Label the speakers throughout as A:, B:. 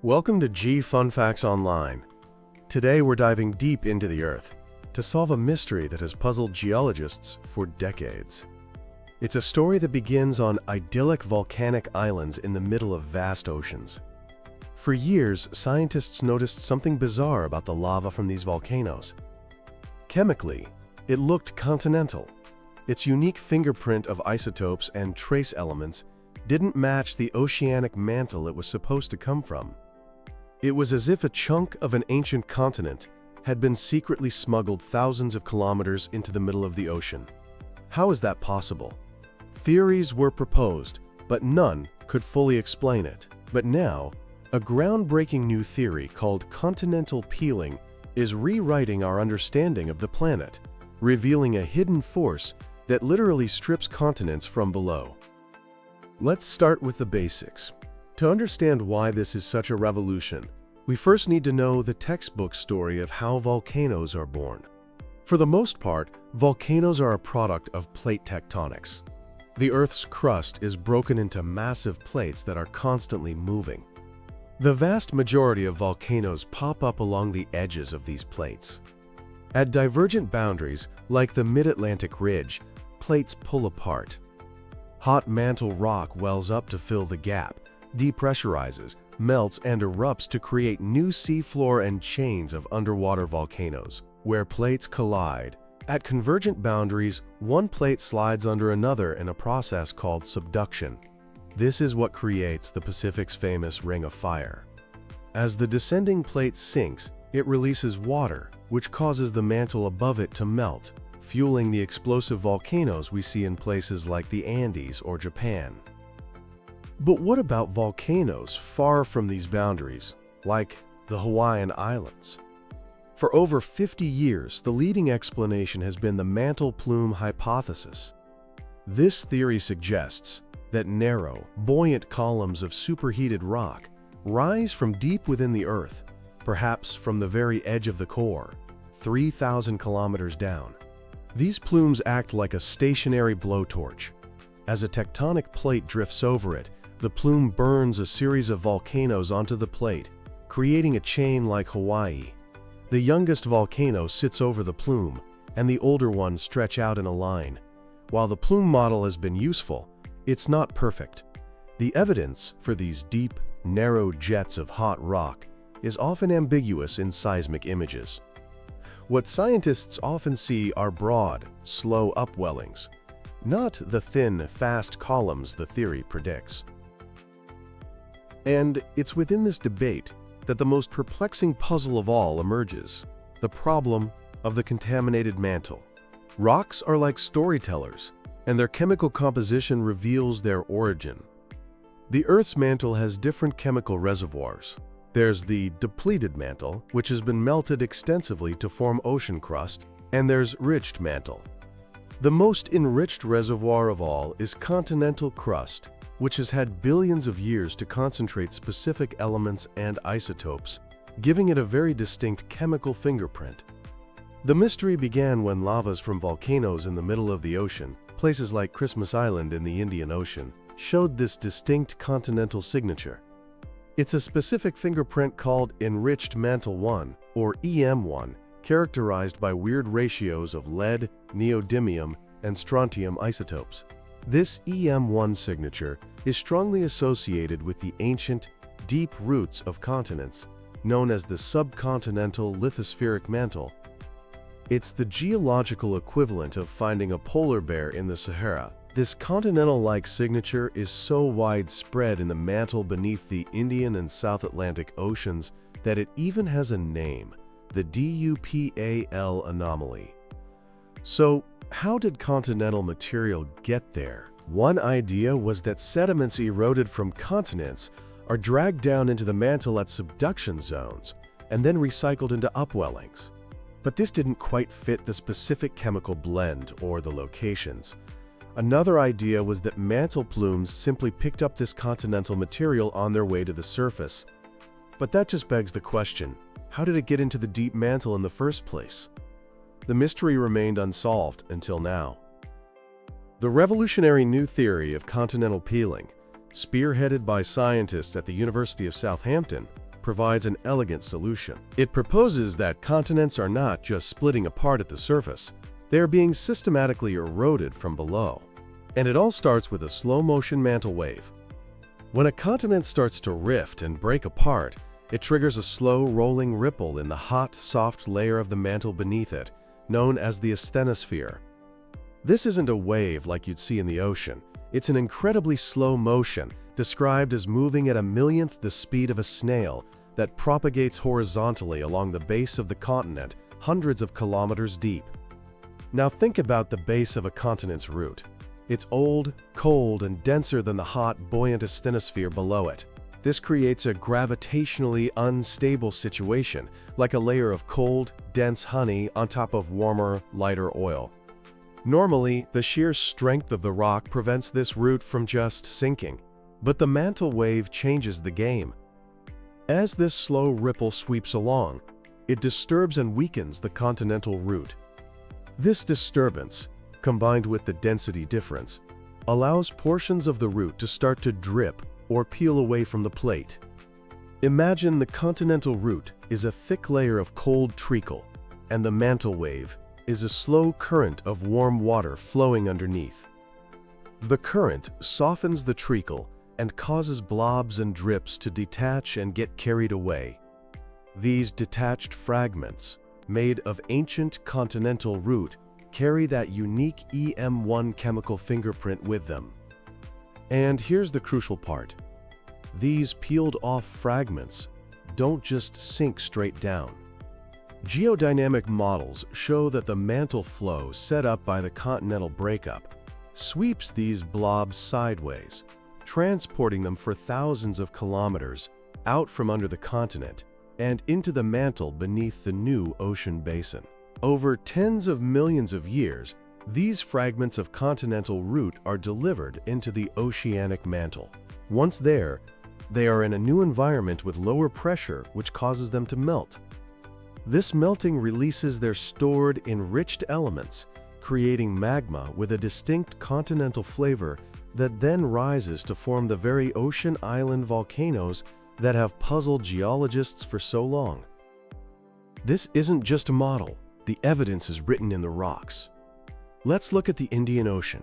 A: Welcome to G Fun Facts Online. Today we're diving deep into the Earth to solve a mystery that has puzzled geologists for decades. It's a story that begins on idyllic volcanic islands in the middle of vast oceans. For years, scientists noticed something bizarre about the lava from these volcanoes. Chemically, it looked continental. Its unique fingerprint of isotopes and trace elements didn't match the oceanic mantle it was supposed to come from. It was as if a chunk of an ancient continent had been secretly smuggled thousands of kilometers into the middle of the ocean. How is that possible? Theories were proposed, but none could fully explain it. But now, a groundbreaking new theory called continental peeling is rewriting our understanding of the planet, revealing a hidden force that literally strips continents from below. Let's start with the basics. To understand why this is such a revolution, we first need to know the textbook story of how volcanoes are born. For the most part, volcanoes are a product of plate tectonics. The Earth's crust is broken into massive plates that are constantly moving. The vast majority of volcanoes pop up along the edges of these plates. At divergent boundaries, like the Mid-Atlantic Ridge, plates pull apart. Hot mantle rock wells up to fill the gap, depressurizes, melts, and erupts to create new seafloor and chains of underwater volcanoes, where plates collide. At convergent boundaries, one plate slides under another in a process called subduction. This is what creates the Pacific's famous Ring of Fire. As the descending plate sinks, it releases water, which causes the mantle above it to melt, fueling the explosive volcanoes we see in places like the Andes or Japan. But what about volcanoes far from these boundaries, like the Hawaiian Islands? For over 50 years, the leading explanation has been the mantle plume hypothesis. This theory suggests that narrow, buoyant columns of superheated rock rise from deep within the Earth, perhaps from the very edge of the core, 3,000 kilometers down. These plumes act like a stationary blowtorch. As a tectonic plate drifts over it, the plume burns a series of volcanoes onto the plate, creating a chain like Hawaii. The youngest volcano sits over the plume, and the older ones stretch out in a line. While the plume model has been useful, it's not perfect. The evidence for these deep, narrow jets of hot rock is often ambiguous in seismic images. What scientists often see are broad, slow upwellings, not the thin, fast columns the theory predicts. And it's within this debate that the most perplexing puzzle of all emerges: the problem of the contaminated mantle. Rocks are like storytellers, and their chemical composition reveals their origin. The Earth's mantle has different chemical reservoirs. There's the depleted mantle, which has been melted extensively to form ocean crust, and there's enriched mantle. The most enriched reservoir of all is continental crust, which has had billions of years to concentrate specific elements and isotopes, giving it a very distinct chemical fingerprint. The mystery began when lavas from volcanoes in the middle of the ocean, places like Christmas Island in the Indian Ocean, showed this distinct continental signature. It's a specific fingerprint called enriched mantle 1, or EM1, characterized by weird ratios of lead, neodymium, and strontium isotopes. This EM1 signature is strongly associated with the ancient, deep roots of continents, known as the subcontinental lithospheric mantle. It's the geological equivalent of finding a polar bear in the Sahara. This continental-like signature is so widespread in the mantle beneath the Indian and South Atlantic Oceans that it even has a name: the DUPAL anomaly. So, how did continental material get there? One idea was that sediments eroded from continents are dragged down into the mantle at subduction zones and then recycled into upwellings. But this didn't quite fit the specific chemical blend or the locations. Another idea was that mantle plumes simply picked up this continental material on their way to the surface. But that just begs the question: how did it get into the deep mantle in the first place? The mystery remained unsolved until now. The revolutionary new theory of continental peeling, spearheaded by scientists at the University of Southampton, provides an elegant solution. It proposes that continents are not just splitting apart at the surface, they are being systematically eroded from below. And it all starts with a slow-motion mantle wave. When a continent starts to rift and break apart, it triggers a slow, rolling ripple in the hot, soft layer of the mantle beneath it, known as the asthenosphere. This isn't a wave like you'd see in the ocean. It's an incredibly slow motion, described as moving at a millionth the speed of a snail, that propagates horizontally along the base of the continent, hundreds of kilometers deep. Now think about the base of a continent's root. It's old, cold, and denser than the hot, buoyant asthenosphere below it. This creates a gravitationally unstable situation, like a layer of cold, dense honey on top of warmer, lighter oil. Normally, the sheer strength of the rock prevents this root from just sinking, but the mantle wave changes the game. As this slow ripple sweeps along, it disturbs and weakens the continental root. This disturbance, combined with the density difference, allows portions of the root to start to drip or peel away from the plate. Imagine the continental root is a thick layer of cold treacle, and the mantle wave is a slow current of warm water flowing underneath. The current softens the treacle and causes blobs and drips to detach and get carried away. These detached fragments, made of ancient continental root, carry that unique EM1 chemical fingerprint with them. And here's the crucial part. These peeled-off fragments don't just sink straight down. Geodynamic models show that the mantle flow set up by the continental breakup sweeps these blobs sideways, transporting them for thousands of kilometers out from under the continent and into the mantle beneath the new ocean basin. Over tens of millions of years, these fragments of continental root are delivered into the oceanic mantle. Once there, they are in a new environment with lower pressure, which causes them to melt. This melting releases their stored, enriched elements, creating magma with a distinct continental flavor that then rises to form the very ocean island volcanoes that have puzzled geologists for so long. This isn't just a model. The evidence is written in the rocks. Let's look at the Indian Ocean.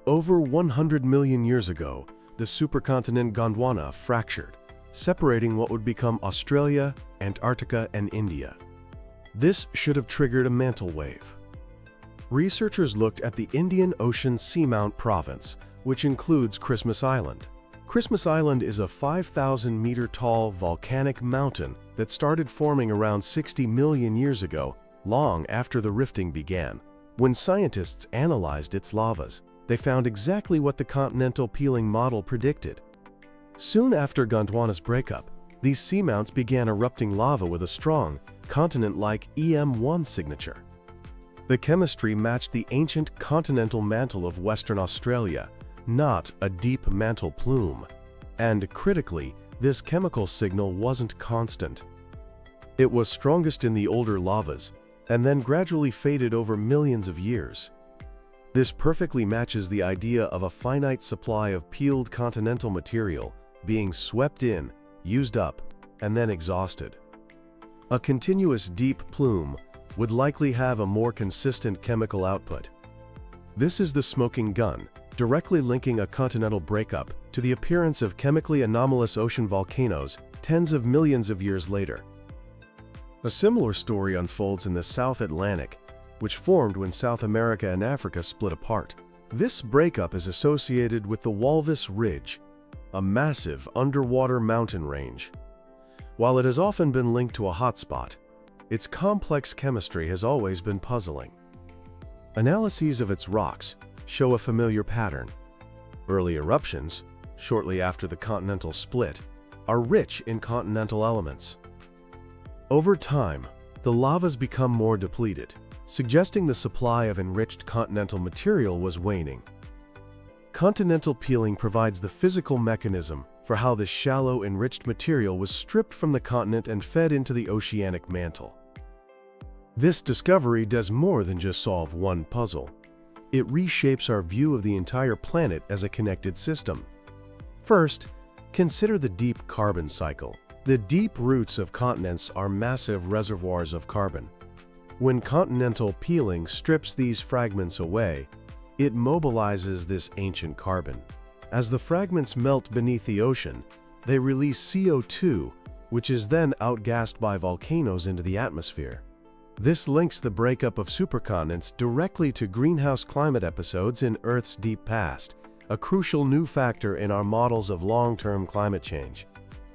A: Over 100 million years ago, the supercontinent Gondwana fractured, separating what would become Australia, Antarctica, and India. This should have triggered a mantle wave. Researchers looked at the Indian Ocean Seamount Province, which includes Christmas Island. Christmas Island is a 5,000-meter-tall volcanic mountain that started forming around 60 million years ago, long after the rifting began. When scientists analyzed its lavas, they found exactly what the continental peeling model predicted. Soon after Gondwana's breakup, these seamounts began erupting lava with a strong, continent-like EM1 signature. The chemistry matched the ancient continental mantle of Western Australia, not a deep mantle plume. And critically, this chemical signal wasn't constant. It was strongest in the older lavas, and then gradually faded over millions of years. This perfectly matches the idea of a finite supply of peeled continental material being swept in, used up, and then exhausted. A continuous deep plume would likely have a more consistent chemical output. This is the smoking gun, directly linking a continental breakup to the appearance of chemically anomalous ocean volcanoes tens of millions of years later. A similar story unfolds in the South Atlantic, which formed when South America and Africa split apart. This breakup is associated with the Walvis Ridge, a massive underwater mountain range. While it has often been linked to a hotspot, its complex chemistry has always been puzzling. Analyses of its rocks show a familiar pattern. Early eruptions, shortly after the continental split, are rich in continental elements. Over time, the lavas become more depleted, suggesting the supply of enriched continental material was waning. Continental peeling provides the physical mechanism for how this shallow, enriched material was stripped from the continent and fed into the oceanic mantle. This discovery does more than just solve one puzzle. It reshapes our view of the entire planet as a connected system. First, consider the deep carbon cycle. The deep roots of continents are massive reservoirs of carbon. When continental peeling strips these fragments away, it mobilizes this ancient carbon. As the fragments melt beneath the ocean, they release CO2, which is then outgassed by volcanoes into the atmosphere. This links the breakup of supercontinents directly to greenhouse climate episodes in Earth's deep past, a crucial new factor in our models of long-term climate change.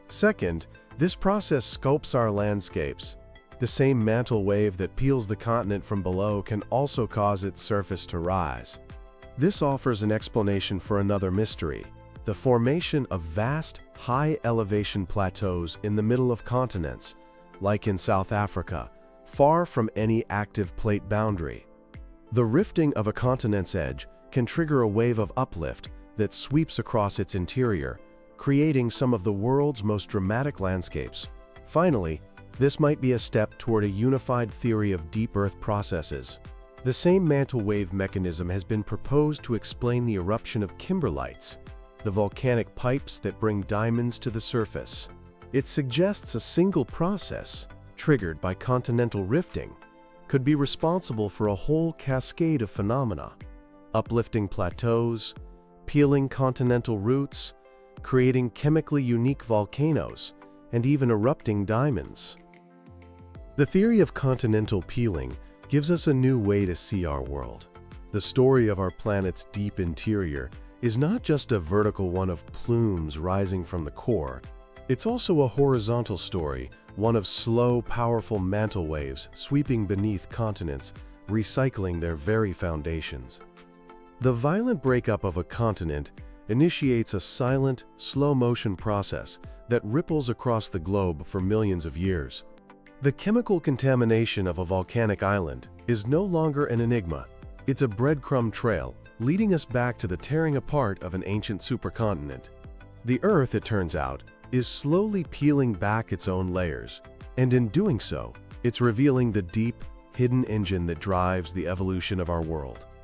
A: Second, this process sculpts our landscapes. The same mantle wave that peels the continent from below can also cause its surface to rise. This offers an explanation for another mystery: the formation of vast, high-elevation plateaus in the middle of continents, like in South Africa, far from any active plate boundary. The rifting of a continent's edge can trigger a wave of uplift that sweeps across its interior, creating some of the world's most dramatic landscapes. Finally, this might be a step toward a unified theory of deep Earth processes. The same mantle wave mechanism has been proposed to explain the eruption of kimberlites, the volcanic pipes that bring diamonds to the surface. It suggests a single process, triggered by continental rifting, could be responsible for a whole cascade of phenomena: uplifting plateaus, peeling continental roots, creating chemically unique volcanoes, and even erupting diamonds. The theory of continental peeling gives us a new way to see our world. The story of our planet's deep interior is not just a vertical one of plumes rising from the core. It's also a horizontal story, one of slow, powerful mantle waves sweeping beneath continents, recycling their very foundations. The violent breakup of a continent initiates a silent, slow-motion process that ripples across the globe for millions of years. The chemical contamination of a volcanic island is no longer an enigma. It's a breadcrumb trail leading us back to the tearing apart of an ancient supercontinent. The Earth, it turns out, is slowly peeling back its own layers, and in doing so, it's revealing the deep, hidden engine that drives the evolution of our world.